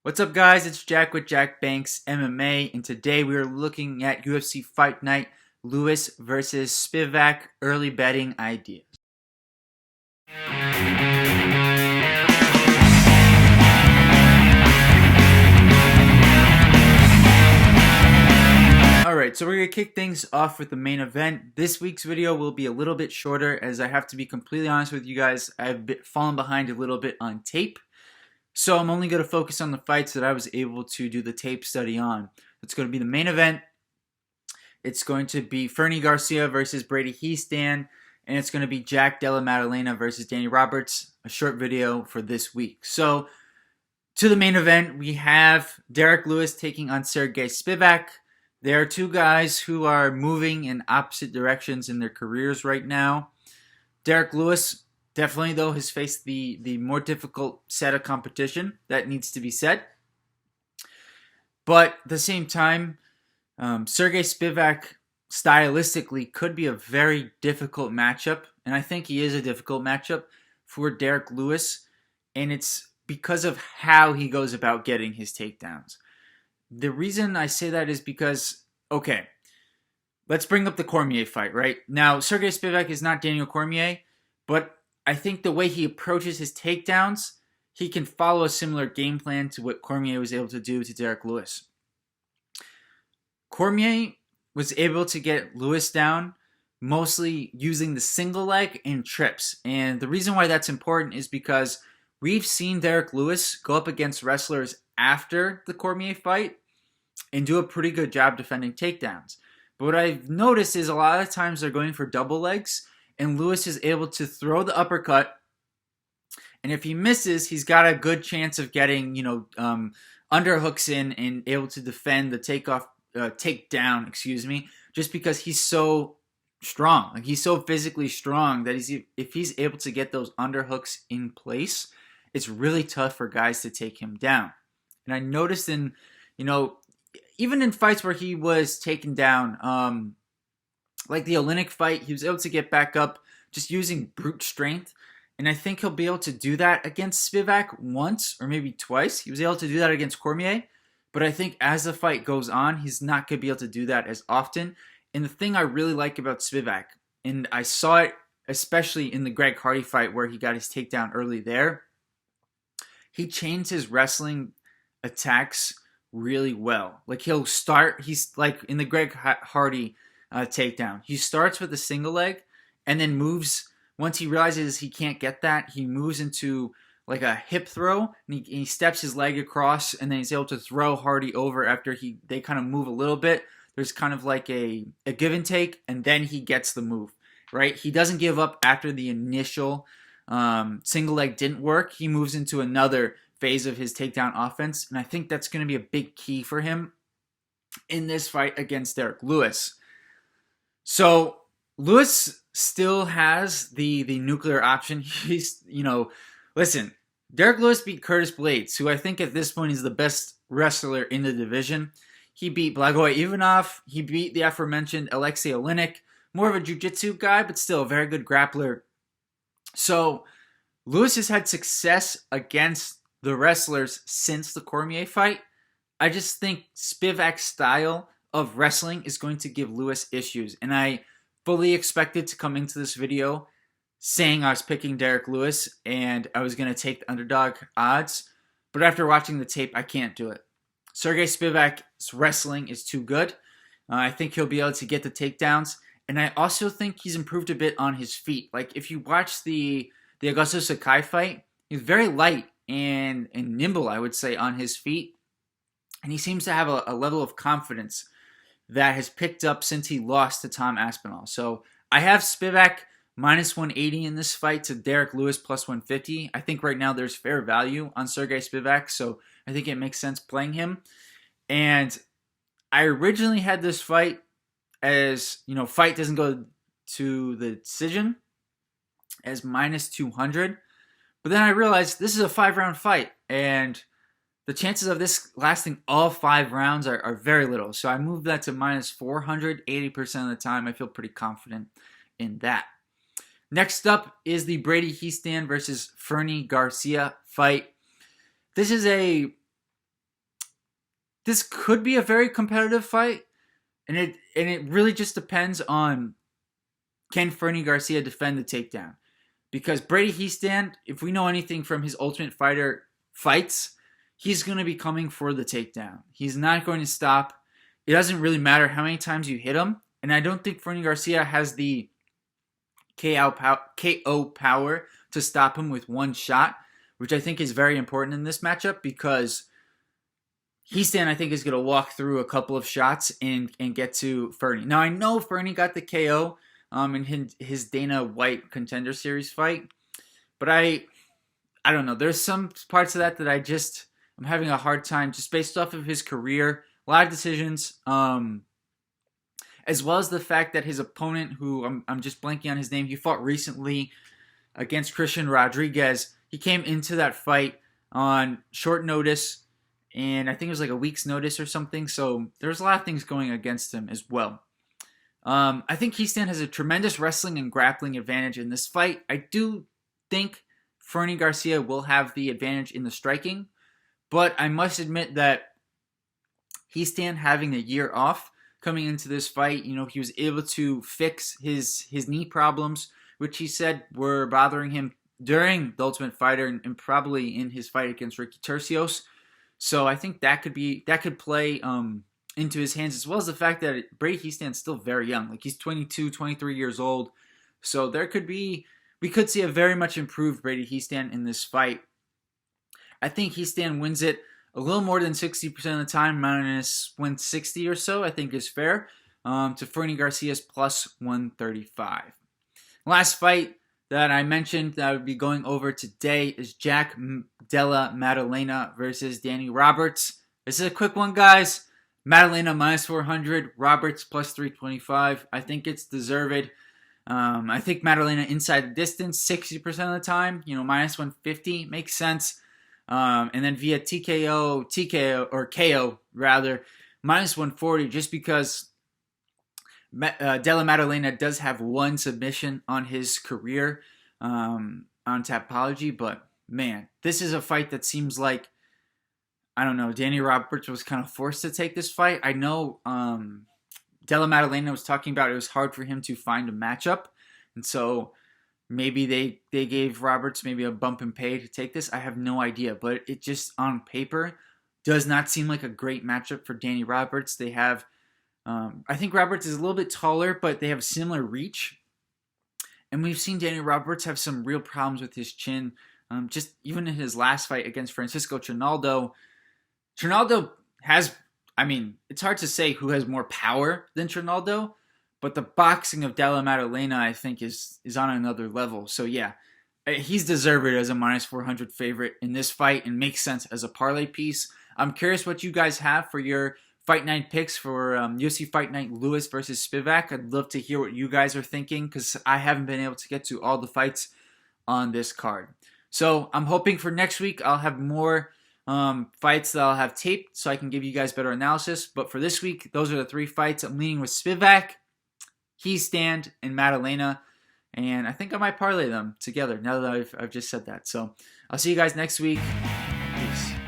What's up, guys? It's Jack with Jack Banks MMA, and today we are looking at UFC Fight Night Lewis versus Spivak early betting ideas. Alright, so we're going to kick things off with the main event. This week's video will be a little bit shorter, as I have to be completely honest with you guys. I've fallen behind a little bit on tape. So I'm only going to focus on the fights that I was able to do the tape study on. It's going to be the main event. It's going to be Fernie Garcia versus Brady Hiestand. And it's going to be Della Maddalena versus Danny Roberts. A short video for this week. So to the main event, we have Derrick Lewis taking on Sergey Spivak. There are two guys who are moving in opposite directions in their careers right now. Derrick Lewis definitely, though, has faced the more difficult set of competition. That needs to be said. But at the same time, Sergey Spivak stylistically could be a very difficult matchup. And I think he is a difficult matchup for Derrick Lewis. And it's because of how he goes about getting his takedowns. The reason I say that is because, okay, let's bring up the Cormier fight, right? Now, Sergey Spivak is not Daniel Cormier, but I think the way he approaches his takedowns, he can follow a similar game plan to what Cormier was able to do to Derrick Lewis. Cormier was able to get Lewis down mostly using the single leg and trips. And the reason why that's important is because we've seen Derrick Lewis go up against wrestlers after the Cormier fight and do a pretty good job defending takedowns. But what I've noticed is a lot of times they're going for double legs, and Lewis is able to throw the uppercut, and if he misses, he's got a good chance of getting, underhooks in and able to defend the takedown, just because he's so strong. Like, he's so physically strong that if he's able to get those underhooks in place, it's really tough for guys to take him down. And I noticed in, even in fights where he was taken down, like the Olynyk fight, he was able to get back up just using brute strength. And I think he'll be able to do that against Spivak once or maybe twice. He was able to do that against Cormier. But I think as the fight goes on, he's not going to be able to do that as often. And the thing I really like about Spivak, and I saw it especially in the Greg Hardy fight where he got his takedown early there, he changed his wrestling attacks really well. Like, he's like in the Greg Hardy takedown, he starts with a single leg and then moves. Once he realizes he can't get that, he moves into like a hip throw, and he steps his leg across, and then he's able to throw Hardy over after they kind of move a little bit. There's kind of like a give and take, and then he gets the move, right? He doesn't give up after the initial single leg didn't work. He moves into another phase of his takedown offense, and I think that's going to be a big key for him in this fight against Derrick Lewis. So Lewis still has the nuclear option. Listen, Derrick Lewis beat Curtis Blades, who I think at this point is the best wrestler in the division. He beat Blagoy Ivanov. He beat the aforementioned Alexei Olynyk, more of a jiu-jitsu guy, but still a very good grappler. So Lewis has had success against the wrestlers since the Cormier fight. I just think Spivak's style of wrestling is going to give Lewis issues. And I fully expected to come into this video saying I was picking Derrick Lewis and I was going to take the underdog odds. But after watching the tape, I can't do it. Sergey Spivak's wrestling is too good. I think he'll be able to get the takedowns. And I also think he's improved a bit on his feet. Like, if you watch the Augusto Sakai fight, he's very light and nimble, I would say, on his feet. And he seems to have a level of confidence that has picked up since he lost to Tom Aspinall. So I have Spivak minus 180 in this fight to Derrick Lewis plus 150. I think right now there's fair value on Sergey Spivak, so I think it makes sense playing him. And I originally had this fight as, fight doesn't go to the decision, as minus 200. But then I realized this is a 5-round fight, and the chances of this lasting all 5 rounds are very little. So I moved that to minus 400. 80% of the time, I feel pretty confident in that. Next up is the Brady Hiestand versus Fernie Garcia fight. This is a this could be a very competitive fight, and it really just depends on, can Fernie Garcia defend the takedown? Because Brady Hiestand, if we know anything from his Ultimate Fighter fights, he's going to be coming for the takedown. He's not going to stop. It doesn't really matter how many times you hit him. And I don't think Fernie Garcia has the KO power to stop him with one shot, which I think is very important in this matchup, because Hiestand, I think, is going to walk through a couple of shots and get to Fernie. Now, I know Fernie got the KO in his Dana White Contender Series fight, but I don't know. There's some parts of that I'm having a hard time, just based off of his career, a lot of decisions, as well as the fact that his opponent, who I'm just blanking on his name, he fought recently against Christian Rodriguez. He came into that fight on short notice, and I think it was like a week's notice or something, so there's a lot of things going against him as well. I think Hiestand has a tremendous wrestling and grappling advantage in this fight. I do think Fernie Garcia will have the advantage in the striking, but I must admit that Hiestand, having a year off coming into this fight, he was able to fix his knee problems, which he said were bothering him during the Ultimate Fighter and probably in his fight against Ricky Tercios. So I think that could play into his hands, as well as the fact that Brady Hiestand's still very young. Like, he's 22, 23 years old. So we could see a very much improved Brady Hiestand in this fight. I think Hiestand wins it a little more than 60% of the time, minus 160 or so, I think is fair, to Fernie Garcia's plus 135. Last fight that I mentioned that I would be going over today is Jack Della Maddalena versus Danny Roberts. This is a quick one, guys. Maddalena minus 400, Roberts plus 325. I think it's deserved. I think Maddalena inside the distance 60% of the time. Minus 150 makes sense. And then via KO rather, minus 140, just because Della Maddalena does have one submission on his career on Tapology. But man, this is a fight that seems like, I don't know, Danny Roberts was kind of forced to take this fight. I know Della Maddalena was talking about it was hard for him to find a matchup. And so maybe they gave Roberts maybe a bump in pay to take this. I have no idea. But it just, on paper, does not seem like a great matchup for Danny Roberts. They have, I think Roberts is a little bit taller, but they have similar reach. And we've seen Danny Roberts have some real problems with his chin. Just even in his last fight against Francisco Trinaldo has, it's hard to say who has more power than Trinaldo, but the boxing of Della Maddalena, I think, is on another level. So yeah, he's deserved as a minus 400 favorite in this fight and makes sense as a parlay piece. I'm curious what you guys have for your Fight Night picks for UFC Fight Night Lewis versus Spivak. I'd love to hear what you guys are thinking, because I haven't been able to get to all the fights on this card. So I'm hoping for next week I'll have more fights that I'll have taped so I can give you guys better analysis. But for this week, those are the three fights. I'm leaning with Spivak, Hiestand, and Maddalena. And I think I might parlay them together now that I've just said that. So I'll see you guys next week. Peace.